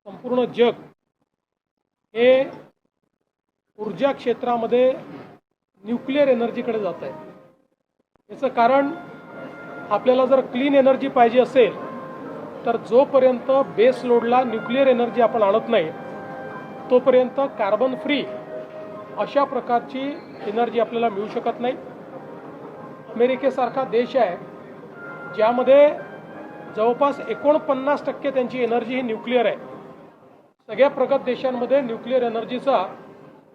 संपूर्ण जग हे ऊर्जा क्षेत्रामध्ये न्यूक्लिअर एनर्जीकडे जात आहे। याचं कारण आपल्याला जर क्लीन एनर्जी पाहिजे असेल तर जोपर्यंत बेस लोडला न्यूक्लिअर एनर्जी आपण आणत नाही तोपर्यंत कार्बन फ्री अशा प्रकारची एनर्जी आपल्याला मिळू शकत नाही। अमेरिकेसारखा देश आहे ज्यामध्ये जवळपास 49% त्यांची एनर्जी ही न्यूक्लिअर आहे। सगळ्या प्रगत देशांमध्ये न्यूक्लिअर एनर्जीचा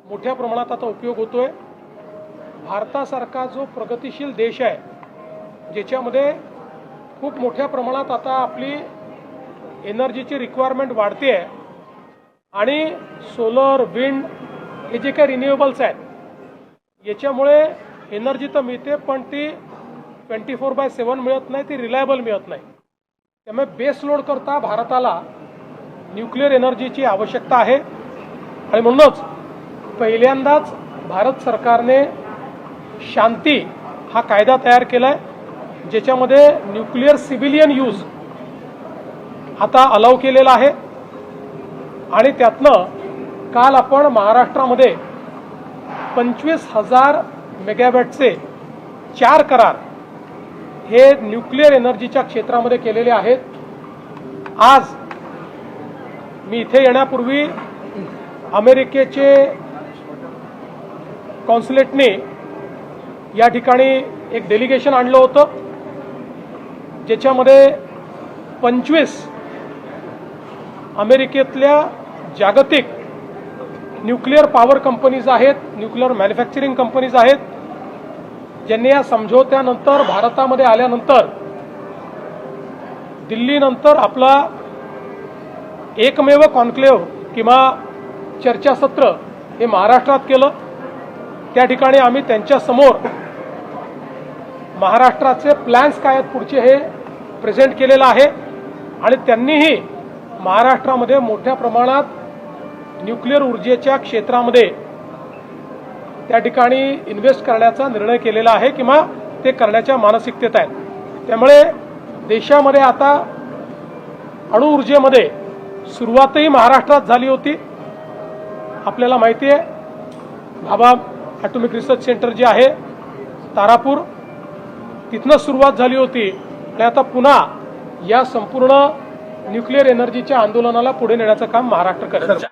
मोठ्या प्रमाणात आता उपयोग होतोय। भारतासारखा जो प्रगतिशील देश आहे ज्याच्यामध्ये खूप मोठ्या प्रमाणात आता आपली एनर्जीची रिक्वायरमेंट वाढते आहे आणि सोलर विंड हे जे काही रिन्युएबल्स आहेत याच्यामुळे एनर्जी तर मिळते पण ती 24/7 मिळत नाही, ती रिलायबल मिळत नाही। त्यामुळे बेस लोड करता भारताला न्यूक्लिअर एनर्जीची आवश्यकता आहे आणि म्हणूनच पहिल्यांदाच भारत सरकारने शांती हा कायदा तयार केला आहे ज्याच्यामध्ये न्यूक्लिअर सिव्हिलियन यूज आता अलाउ केलेला आहे आणि त्यातनं काल आपण महाराष्ट्रामध्ये 25,000 मेगावॅटचे 4 करार हे न्यूक्लिअर एनर्जीच्या क्षेत्रामध्ये केलेले आहेत। आज मी इथे येण्यापूर्वी अमेरिकेचे कॉन्सुलेटने या ठिकाणी एक डेलिगेशन आणलं होतं ज्याच्यामध्ये 25 अमेरिकेतल्या जागतिक न्यूक्लिअर पॉवर कंपनीज आहेत, न्यूक्लिअर मॅन्युफॅक्चरिंग कंपनीज आहेत, ज्यांनी या समझोत्यानंतर भारतामध्ये आल्यानंतर दिल्लीनंतर आपला एकमेव कॉन्क्लेव्ह किंवा चर्चासत्र हे महाराष्ट्रात केलं। त्या ठिकाणी आम्ही त्यांच्या समोर महाराष्ट्राचे प्लॅन्स काय आहेत पुढचे हे प्रेझेंट केलेलं आहे आणि त्यांनीही महाराष्ट्रामध्ये मोठ्या प्रमाणात न्यूक्लिअर ऊर्जेच्या क्षेत्रामध्ये त्या ठिकाणी इन्व्हेस्ट करण्याचा निर्णय केलेला आहे किंवा ते करण्याच्या मानसिकतेत आहेत। त्यामुळे देशामध्ये आता अणुऊर्जेमध्ये सुरुवातही महाराष्ट्रात झाली होती। आपल्याला माहिती आहे भाभा ॲटॉमिक रिसर्च सेंटर जे आहे तारापूर तिथनं सुरुवात झाली होती आणि आता पुन्हा या संपूर्ण न्यूक्लिअर एनर्जीच्या आंदोलनाला पुढे नेण्याचं काम महाराष्ट्र करेल।